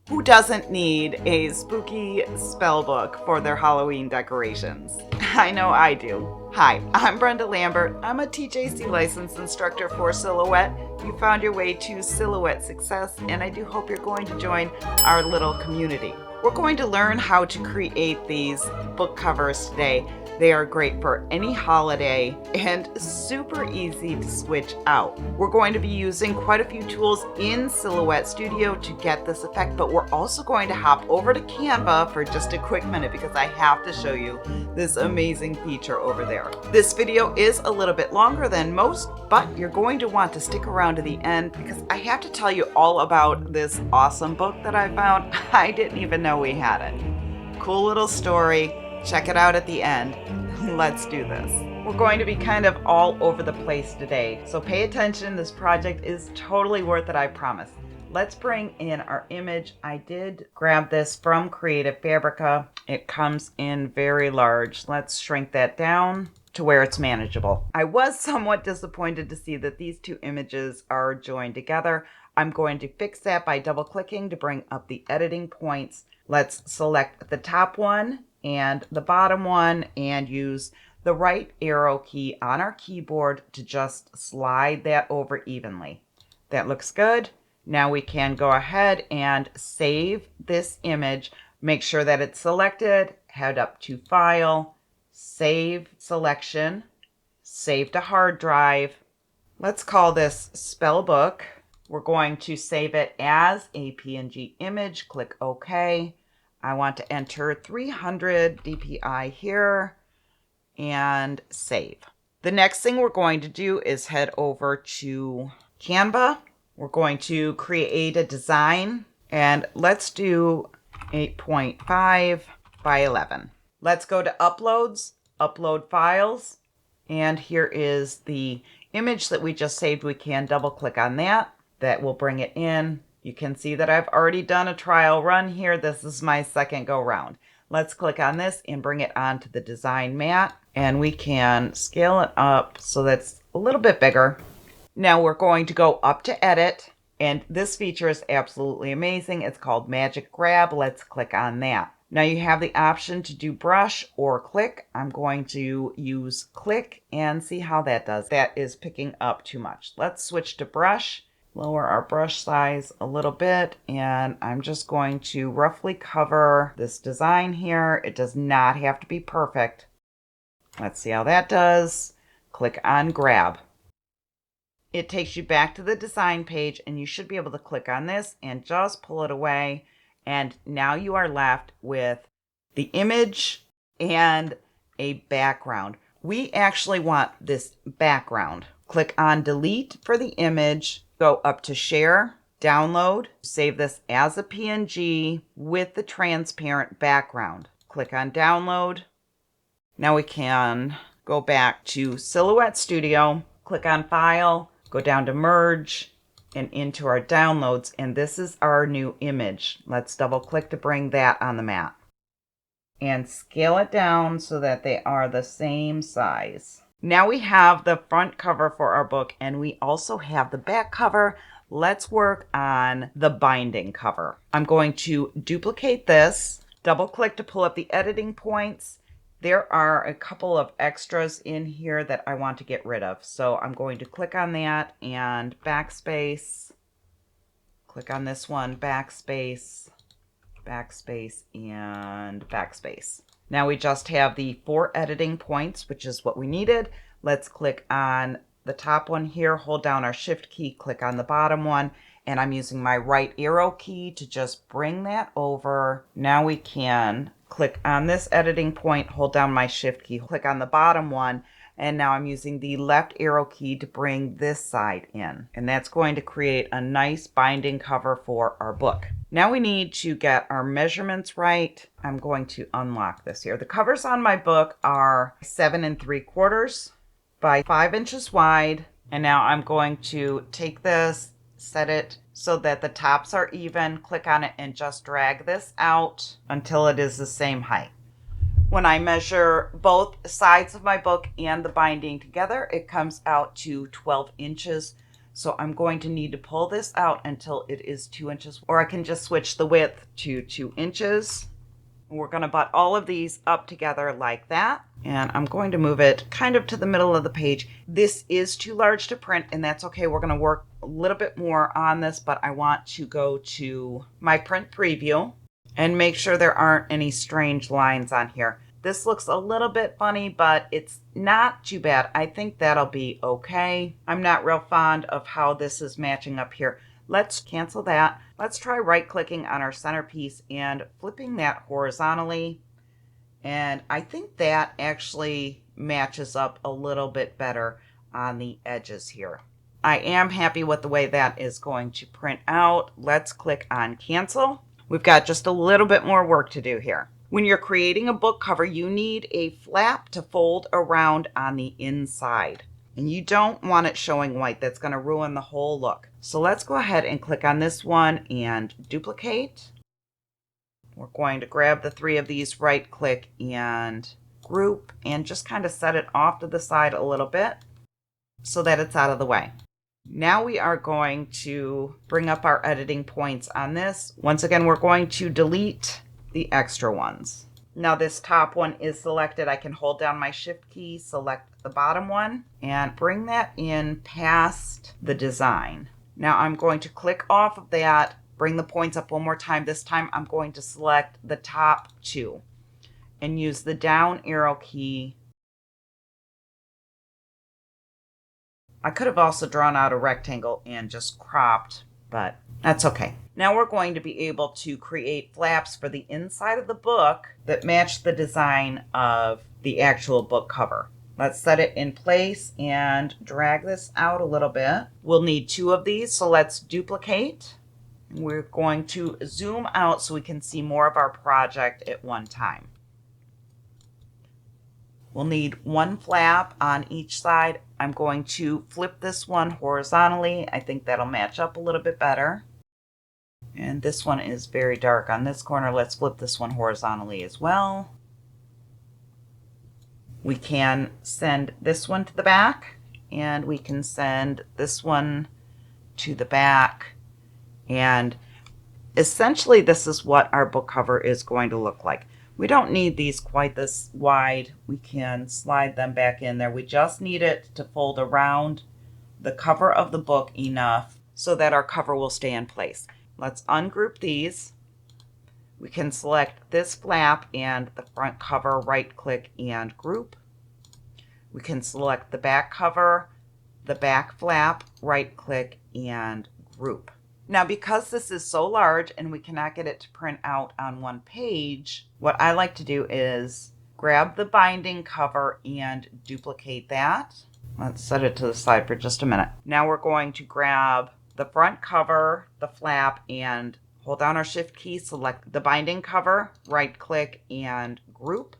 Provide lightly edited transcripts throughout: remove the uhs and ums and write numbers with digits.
Who doesn't need a spooky spell book for their Halloween decorations? I know I do. Hi, I'm Brenda Lambert. I'm a TJC licensed instructor for Silhouette. You found your way to Silhouette Success, and I do hope you're going to join our little community. We're going to learn how to create these book covers today. They are great for any holiday and super easy to switch out. We're going to be using quite a few tools in Silhouette Studio to get this effect, but we're also going to hop over to Canva for just a quick minute because I have to show you this amazing feature over there. This video is a little bit longer than most, but you're going to want to stick around to the end because I have to tell you all about this awesome book that I found. I didn't even know we had it. Cool little story. Check it out at the end. Let's do this. We're going to be kind of all over the place today, so pay attention. This project is totally worth it, I promise. Let's bring in our image. I did grab this from Creative Fabrica. It comes in very large. Let's shrink that down to where it's manageable. I was somewhat disappointed to see that these two images are joined together. I'm going to fix that by double clicking to bring up the editing points. Let's select the top one and the bottom one and use the right arrow key on our keyboard to just slide that over evenly. That looks good. Now we can go ahead and save this image. Make sure that it's selected, head up to File, Save Selection, Save to Hard Drive. Let's call this Spellbook. We're going to save it as a PNG image. Click OK. I want to enter 300 dpi here and save. The next thing we're going to do is head over to Canva. We're going to create a design and let's do 8.5 by 11. Let's go to Uploads, Upload Files, and here is the image that we just saved. We can double click on that. That will bring it in. You can see that I've already done a trial run here. This is my second go round. Let's click on this and bring it onto the design mat, and we can scale it up so that's a little bit bigger. Now we're going to go up to Edit, and this feature is absolutely amazing. It's called Magic Grab. Let's click on that. Now you have the option to do brush or click. I'm going to use click and see how that does. That is picking up too much. Let's switch to brush. Lower our brush size a little bit, and I'm just going to roughly cover this design here. It does not have to be perfect. Let's see how that does. Click on Grab. It takes you back to the design page, and you should be able to click on this and just pull it away. And now you are left with the image and a background. We actually want this background. Click on Delete for the image. Go up to Share, Download, save this as a PNG with the transparent background. Click on Download. Now we can go back to Silhouette Studio, click on File, go down to Merge, and into our downloads, and this is our new image. Let's double click to bring that on the mat. And scale it down so that they are the same size. Now we have the front cover for our book, and we also have the back cover. Let's work on the binding cover. I'm going to duplicate this, double click to pull up the editing points. There are a couple of extras in here that I want to get rid of. So I'm going to click on that and backspace. Click on this one, backspace, backspace, and backspace. Now we just have the 4 editing points, which is what we needed. Let's click on the top one here, hold down our shift key, click on the bottom one, and I'm using my right arrow key to just bring that over. Now we can click on this editing point, hold down my shift key, click on the bottom one, and now I'm using the left arrow key to bring this side in. And that's going to create a nice binding cover for our book. Now we need to get our measurements right. I'm going to unlock this here. The covers on my book are 7 3/4 by 5 inches wide. And now I'm going to take this, set it so that the tops are even, click on it and just drag this out until it is the same height. When I measure both sides of my book and the binding together, it comes out to 12 inches. So I'm going to need to pull this out until it is 2 inches, or I can just switch the width to 2 inches. We're going to butt all of these up together like that. And I'm going to move it kind of to the middle of the page. This is too large to print, and that's okay. We're going to work a little bit more on this, but I want to go to my print preview and make sure there aren't any strange lines on here. This looks a little bit funny, but it's not too bad. I think that'll be okay. I'm not real fond of how this is matching up here. Let's cancel that. Let's try right-clicking on our centerpiece and flipping that horizontally. And I think that actually matches up a little bit better on the edges here. I am happy with the way that is going to print out. Let's click on cancel. We've got just a little bit more work to do here. When you're creating a book cover, you need a flap to fold around on the inside. And you don't want it showing white. That's going to ruin the whole look. So let's go ahead and click on this one and duplicate. We're going to grab the 3 of these, right click and group, and just kind of set it off to the side a little bit so that it's out of the way. Now we are going to bring up our editing points on this. Once again, we're going to delete the extra ones. Now this top one is selected. I can hold down my shift key, select the bottom one, and bring that in past the design. Now I'm going to click off of that, bring the points up one more time. This time I'm going to select the top 2 and use the down arrow key. I could have also drawn out a rectangle and just cropped, but that's okay. Now we're going to be able to create flaps for the inside of the book that match the design of the actual book cover. Let's set it in place and drag this out a little bit. We'll need 2 of these, so let's duplicate. We're going to zoom out so we can see more of our project at one time. We'll need 1 flap on each side. I'm going to flip this one horizontally. I think that'll match up a little bit better. And this one is very dark on this corner. Let's flip this one horizontally as well. We can send this one to the back, and we can send this one to the back. And essentially, this is what our book cover is going to look like. We don't need these quite this wide. We can slide them back in there. We just need it to fold around the cover of the book enough so that our cover will stay in place. Let's ungroup these. We can select this flap and the front cover, right click and group. We can select the back cover, the back flap, right click and group. Now, because this is so large and we cannot get it to print out on one page, what I like to do is grab the binding cover and duplicate that. Let's set it to the side for just a minute. Now we're going to grab the front cover, the flap, and hold down our shift key, select the binding cover, right click and group.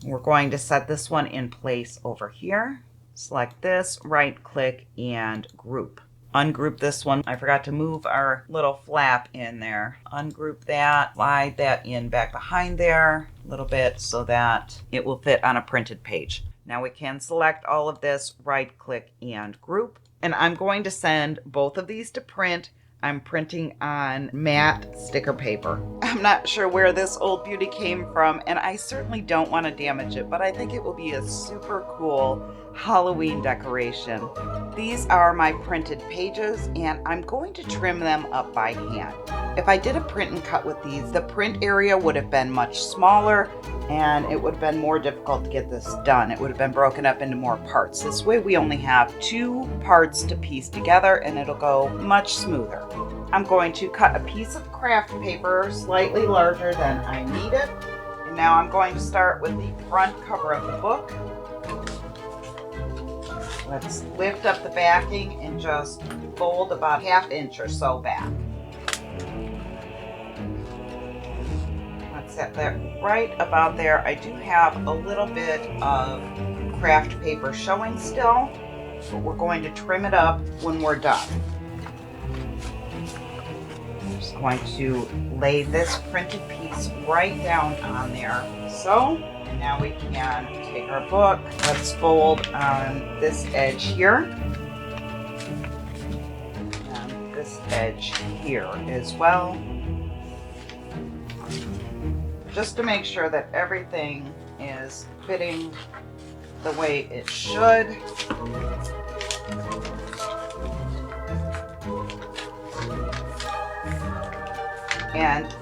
We're going to set this one in place over here. Select this, right click and group. Ungroup this one. I forgot to move our little flap in there. Ungroup that, slide that in back behind there a little bit so that it will fit on a printed page. Now we can select all of this, right click and group. And I'm going to send both of these to print. I'm printing on matte sticker paper. I'm not sure where this old beauty came from, and I certainly don't want to damage it, but I think it will be a super cool Halloween decoration. These are my printed pages, and I'm going to trim them up by hand. If I did a print and cut with these, the print area would have been much smaller, and it would have been more difficult to get this done. It would have been broken up into more parts. This way we only have 2 parts to piece together, and it'll go much smoother. I'm going to cut a piece of craft paper slightly larger than I need it. And now I'm going to start with the front cover of the book. Let's lift up the backing and just fold about 1/2 inch or so back. Let's set that right about there. I do have a little bit of craft paper showing still, but we're going to trim it up when we're done. I'm just going to lay this printed piece right down on there. So, and now we can take our book. Let's fold on this edge here. edge here as well, just to make sure that everything is fitting the way it should. And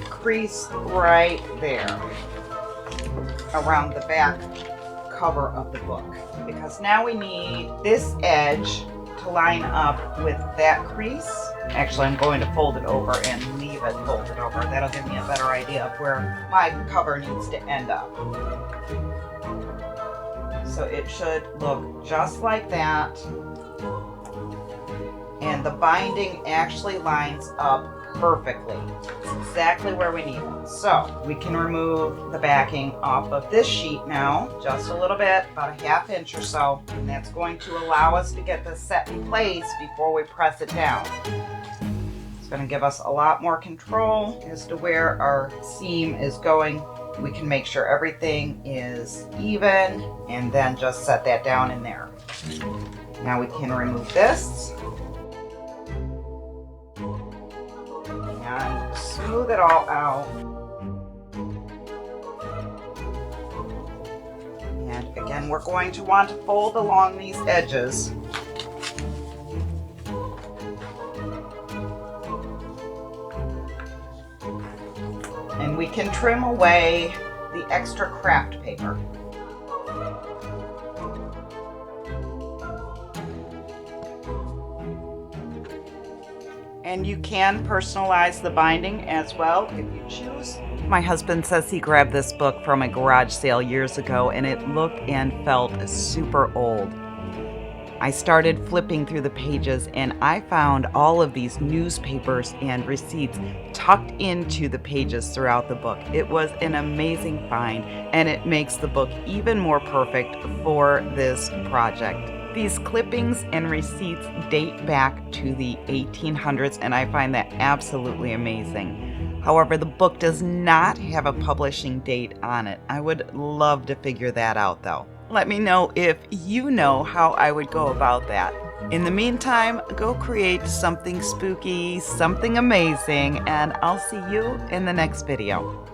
crease right there around the back cover of the book, because now we need this edge to line up with that crease. Actually, I'm going to fold it over and leave it folded over. That'll give me a better idea of where my cover needs to end up. So it should look just like that. And the binding actually lines up perfectly. It's exactly where we need it. So we can remove the backing off of this sheet now, just a little bit, about a ½ inch or so. And that's going to allow us to get this set in place before we press it down. It's going to give us a lot more control as to where our seam is going. We can make sure everything is even and then just set that down in there. Now we can remove this and smooth it all out. And again, we're going to want to fold along these edges. And we can trim away the extra craft paper. And you can personalize the binding as well if you choose. My husband says he grabbed this book from a garage sale years ago and it looked and felt super old. I started flipping through the pages and I found all of these newspapers and receipts tucked into the pages throughout the book. It was an amazing find and it makes the book even more perfect for this project. These clippings and receipts date back to the 1800s and I find that absolutely amazing. However, the book does not have a publishing date on it. I would love to figure that out though. Let me know if you know how I would go about that. In the meantime, go create something spooky, something amazing, and I'll see you in the next video.